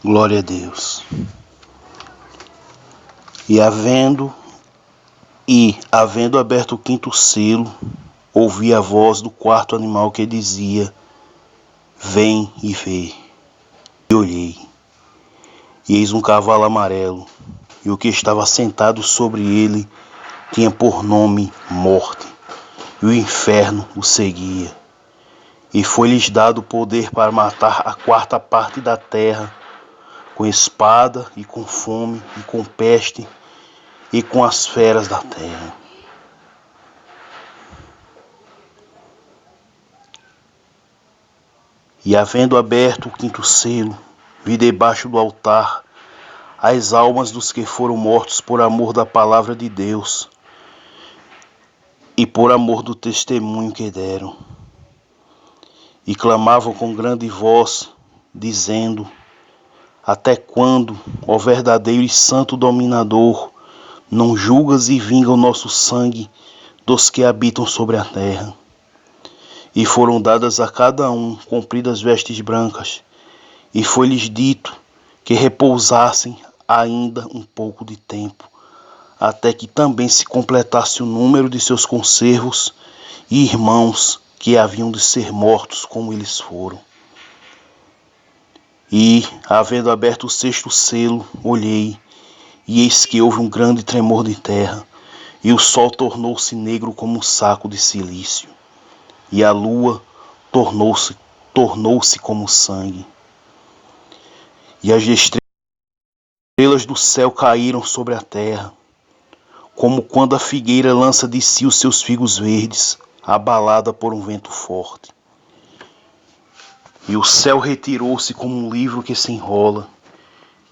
Glória a Deus. E havendo aberto o quinto selo, ouvi a voz do quarto animal que dizia: Vem e vê. E olhei, e eis um cavalo amarelo, e o que estava sentado sobre ele tinha por nome Morte, e o inferno o seguia. E foi-lhes dado poder para matar a quarta parte da terra, com espada, e com fome, e com peste, e com as feras da terra. E havendo aberto o quinto selo, vi debaixo do altar as almas dos que foram mortos por amor da palavra de Deus e por amor do testemunho que deram. E clamavam com grande voz, dizendo: Até quando, ó verdadeiro e santo dominador, não julgas e vinga o nosso sangue dos que habitam sobre a terra? E foram dadas a cada um compridas vestes brancas, e foi-lhes dito que repousassem ainda um pouco de tempo, até que também se completasse o número de seus conservos e irmãos que haviam de ser mortos como eles foram. E, havendo aberto o sexto selo, olhei, e eis que houve um grande tremor de terra, e o sol tornou-se negro como um saco de cilício, e a lua tornou-se como sangue. E as estrelas do céu caíram sobre a terra, como quando a figueira lança de si os seus figos verdes, abalada por um vento forte. E o céu retirou-se como um livro que se enrola,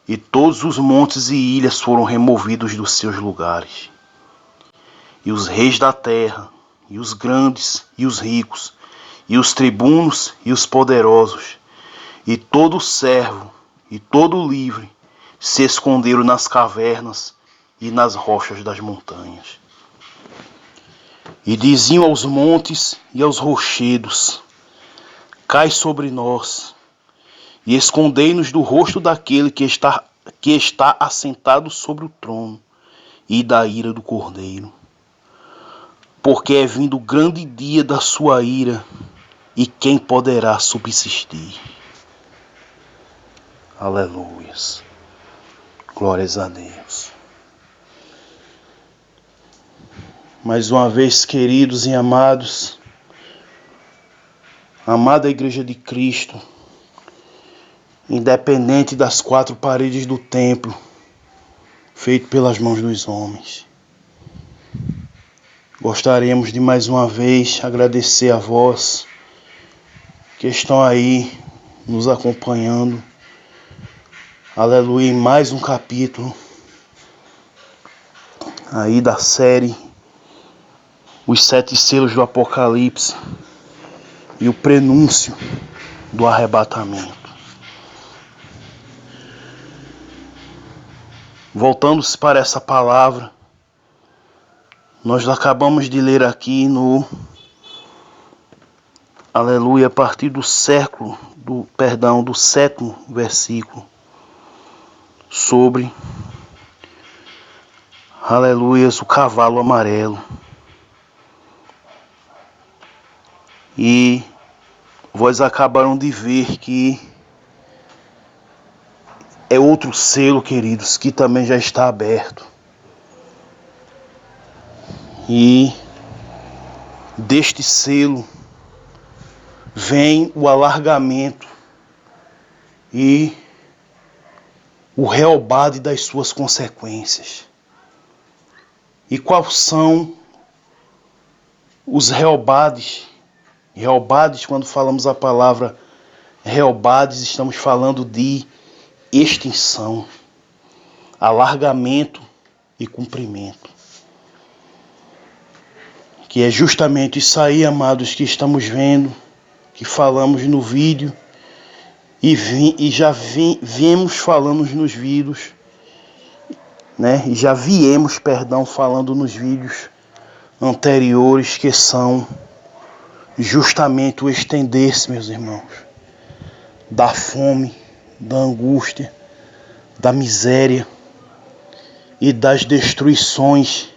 e todos os montes e ilhas foram removidos dos seus lugares. E os reis da terra, e os grandes, e os ricos, e os tribunos, e os poderosos, e todo servo, e todo livre, se esconderam nas cavernas e nas rochas das montanhas. E diziam aos montes e aos rochedos: Cai sobre nós, e escondei-nos do rosto daquele que está assentado sobre o trono, e da ira do Cordeiro. Porque é vindo o grande dia da sua ira, e quem poderá subsistir? Aleluias. Glórias a Deus. Mais uma vez, queridos e amados, amada Igreja de Cristo, independente das quatro paredes do templo, feito pelas mãos dos homens, gostaríamos de mais uma vez agradecer a vós que estão aí nos acompanhando. Aleluia, em mais um capítulo aí da série Os Sete Selos do Apocalipse e o prenúncio do arrebatamento. Voltando-se para essa palavra, nós acabamos de ler aqui no Aleluia, a partir do sétimo versículo, sobre aleluias, o cavalo amarelo. E vós acabaram de ver que é outro selo, queridos, que também já está aberto. E deste selo vem o alargamento e o reobade das suas consequências. E quais são os reobades? Reobades, quando falamos a palavra reobades, estamos falando de extinção, alargamento e cumprimento. Que é justamente isso aí, amados, que estamos vendo, que falamos no vídeo e já viemos falando nos vídeos, né? E já viemos, falando nos vídeos anteriores, que são justamente o estender-se, meus irmãos, da fome, da angústia, da miséria e das destruições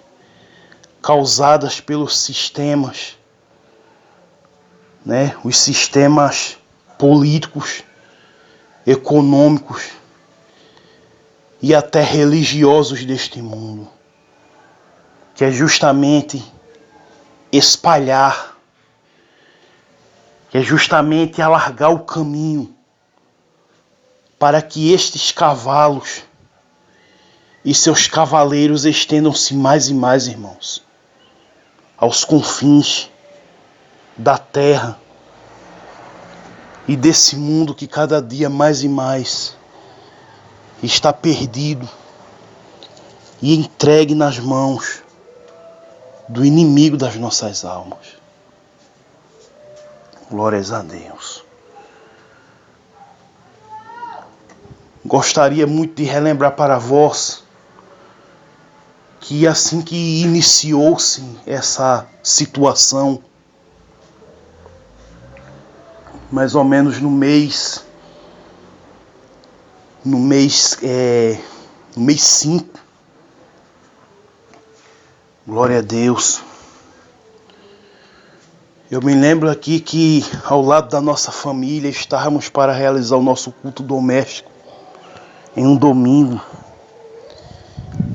causadas pelos sistemas, né? Os sistemas políticos, econômicos e até religiosos deste mundo, que é justamente espalhar, que é justamente alargar o caminho para que estes cavalos e seus cavaleiros estendam-se mais e mais, irmãos, aos confins da terra e desse mundo que cada dia mais e mais está perdido e entregue nas mãos do inimigo das nossas almas. Glórias a Deus. Gostaria muito de relembrar para vós que assim que iniciou-se essa situação, mais ou menos no mês 5, glória a Deus, eu me lembro aqui que ao lado da nossa família estávamos para realizar o nosso culto doméstico em um domingo,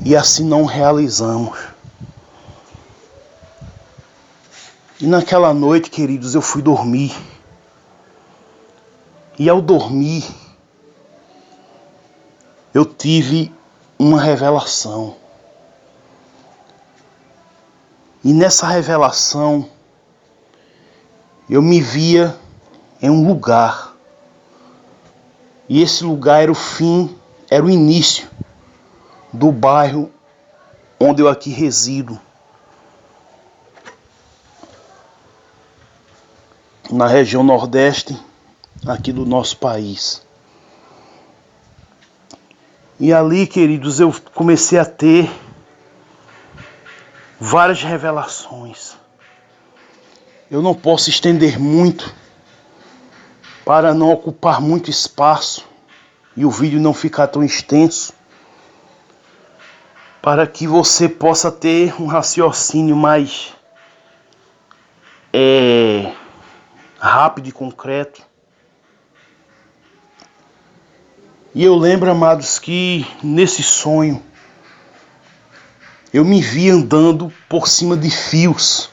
e assim não realizamos. E naquela noite, queridos, eu fui dormir. E ao dormir, eu tive uma revelação. E nessa revelação, eu me via em um lugar. E esse lugar era o fim, era o início do bairro onde eu aqui resido, na região nordeste aqui do nosso país. E ali, queridos, eu comecei a ter várias revelações. Eu não posso estender muito para não ocupar muito espaço e o vídeo não ficar tão extenso, para que você possa ter um raciocínio mais rápido e concreto. E eu lembro, amados, que nesse sonho eu me vi andando por cima de fios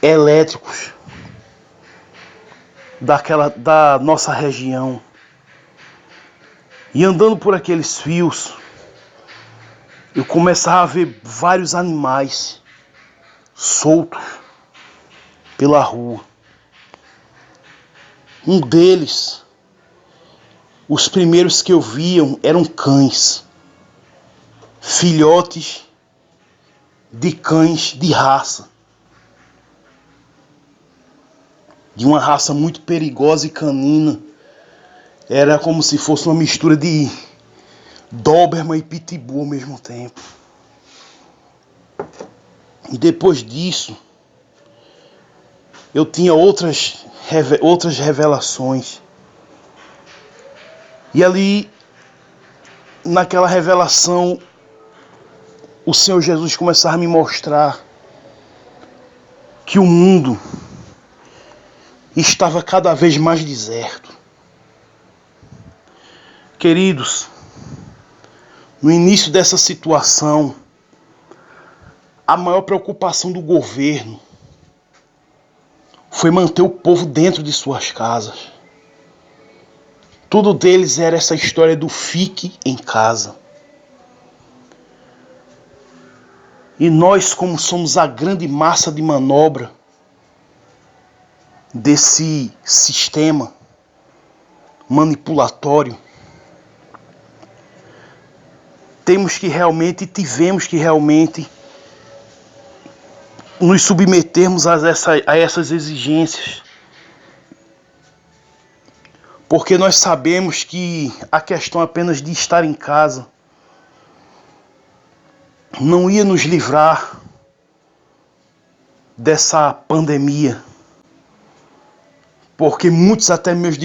elétricos da nossa região. E andando por aqueles fios, eu começava a ver vários animais soltos pela rua. Um deles, os primeiros que eu via eram cães, filhotes de cães de raça, de uma raça muito perigosa e canina. Era como se fosse uma mistura de Doberman e Pitbull ao mesmo tempo. E depois disso, eu tinha outras revelações. E ali, naquela revelação, o Senhor Jesus começava a me mostrar que o mundo estava cada vez mais deserto. Queridos, no início dessa situação, a maior preocupação do governo foi manter o povo dentro de suas casas. Tudo deles era essa história do fique em casa. E nós, como somos a grande massa de manobra desse sistema manipulatório, tivemos que realmente nos submetermos a essas exigências. Porque nós sabemos que a questão apenas de estar em casa não ia nos livrar dessa pandemia. porque muitos até mesmo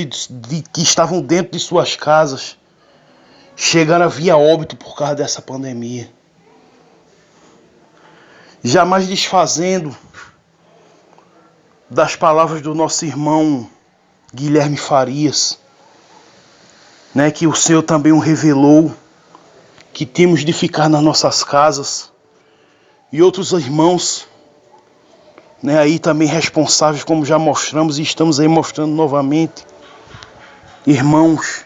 que estavam dentro de suas casas chegaram a vir a óbito por causa dessa pandemia. Jamais desfazendo das palavras do nosso irmão Guilherme Farias, né, que o Senhor também o revelou, que temos de ficar nas nossas casas, e outros irmãos, né, aí também responsáveis, como já mostramos e estamos aí mostrando novamente, irmãos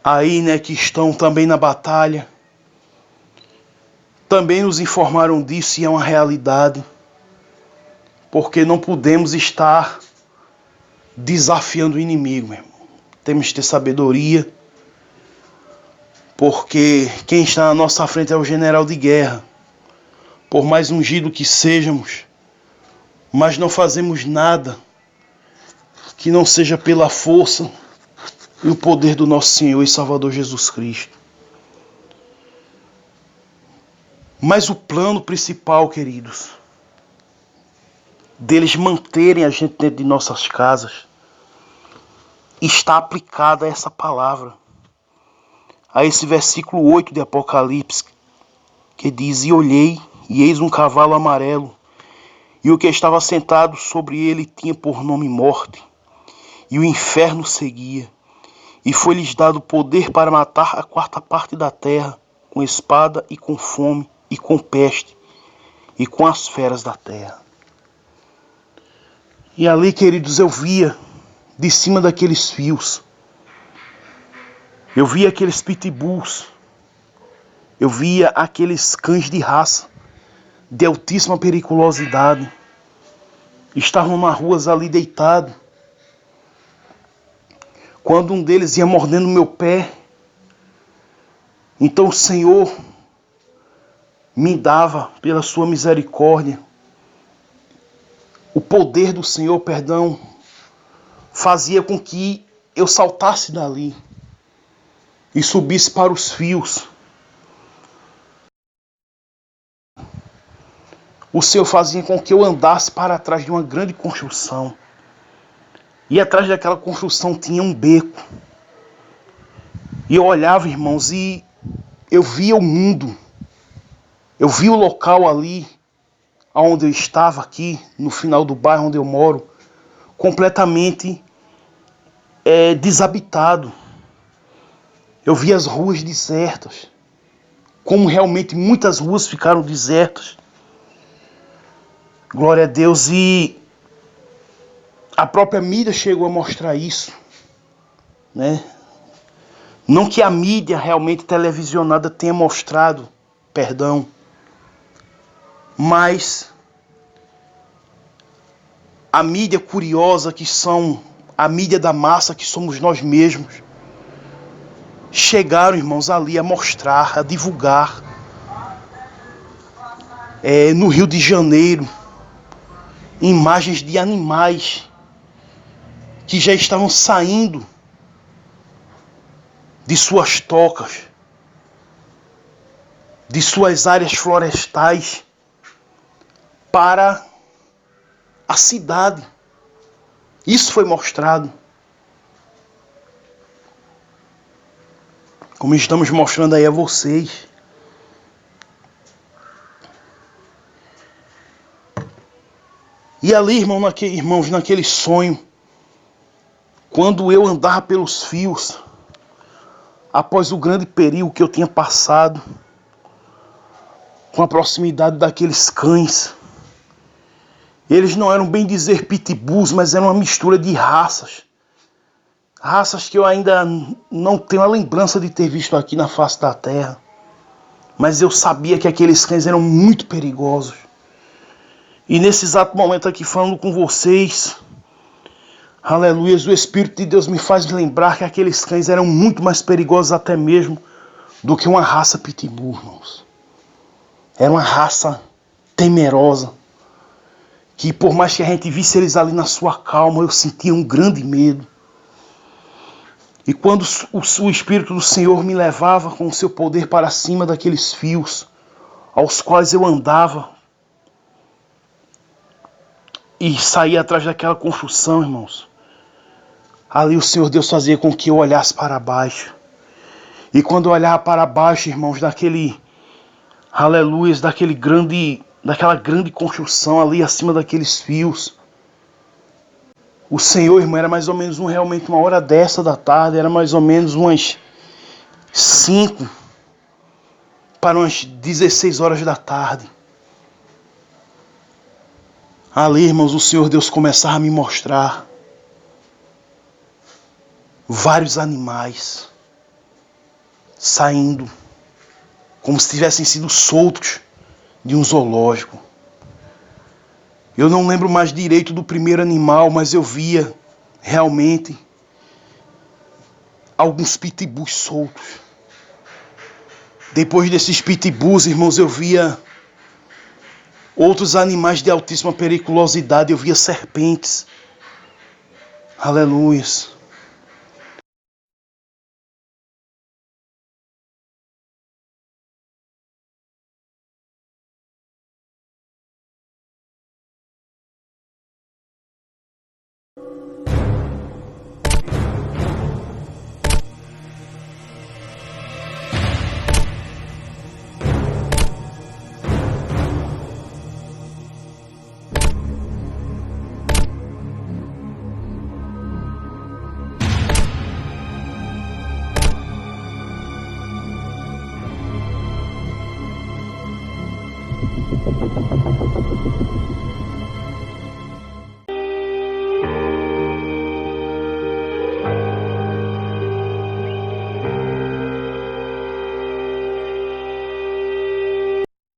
aí, né, que estão também na batalha, também nos informaram disso e é uma realidade, porque não podemos estar desafiando o inimigo, meu irmão. Temos que ter sabedoria, porque quem está na nossa frente é o general de guerra. Por mais ungido que sejamos, mas não fazemos nada que não seja pela força e o poder do nosso Senhor e Salvador Jesus Cristo. Mas o plano principal, queridos, deles manterem a gente dentro de nossas casas, está aplicada a essa palavra, a esse versículo 8 de Apocalipse, que diz: E olhei, e eis um cavalo amarelo, e o que estava sentado sobre ele tinha por nome Morte, e o inferno seguia, e foi-lhes dado poder para matar a quarta parte da terra, com espada e com fome, e com peste, e com as feras da terra. E ali, queridos, eu via, de cima daqueles fios, eu via aqueles pitbulls, eu via aqueles cães de raça, de altíssima periculosidade, estavam nas ruas ali deitados, quando um deles ia mordendo meu pé, então o Senhor me dava, pela sua misericórdia, o poder do Senhor, perdão, fazia com que eu saltasse dali e subisse para os fios. O Senhor fazia com que eu andasse para trás de uma grande construção. E atrás daquela construção tinha um beco. E eu olhava, irmãos, e eu via o mundo. Eu vi o local ali, onde eu estava aqui, no final do bairro onde eu moro, completamente desabitado. Eu vi as ruas desertas, como realmente muitas ruas ficaram desertas. Glória a Deus. E a própria mídia chegou a mostrar isso, né? Não que a mídia realmente televisionada tenha mostrado, perdão, mas a mídia curiosa, que são a mídia da massa, que somos nós mesmos, chegaram, irmãos, ali a mostrar, a divulgar, no Rio de Janeiro, imagens de animais que já estavam saindo de suas tocas, de suas áreas florestais, para a cidade. Isso foi mostrado. Como estamos mostrando aí a vocês. E ali, irmãos, naquele sonho, quando eu andava pelos fios, após o grande perigo que eu tinha passado, com a proximidade daqueles cães, eles não eram, bem dizer, pitbulls, mas eram uma mistura de raças. Raças que eu ainda não tenho a lembrança de ter visto aqui na face da terra. Mas eu sabia que aqueles cães eram muito perigosos. E nesse exato momento aqui falando com vocês, aleluia, o Espírito de Deus me faz lembrar que aqueles cães eram muito mais perigosos até mesmo do que uma raça pitbull, irmãos. Era uma raça temerosa, que por mais que a gente visse eles ali na sua calma, eu sentia um grande medo. E quando o Espírito do Senhor me levava com o seu poder para cima daqueles fios, aos quais eu andava, e saía atrás daquela construção, irmãos, ali o Senhor Deus fazia com que eu olhasse para baixo. E quando eu olhava para baixo, irmãos, daquele, aleluias, daquela grande construção ali acima daqueles fios, o Senhor, irmão, era mais ou menos realmente uma hora dessa da tarde, era mais ou menos umas 5 para umas 16 horas da tarde. Ali, irmãos, o Senhor Deus começava a me mostrar vários animais saindo, como se tivessem sido soltos de um zoológico. Eu não lembro mais direito do primeiro animal, mas eu via realmente alguns pitbulls soltos. Depois desses pitbulls, irmãos, eu via outros animais de altíssima periculosidade. Eu via serpentes. Aleluias.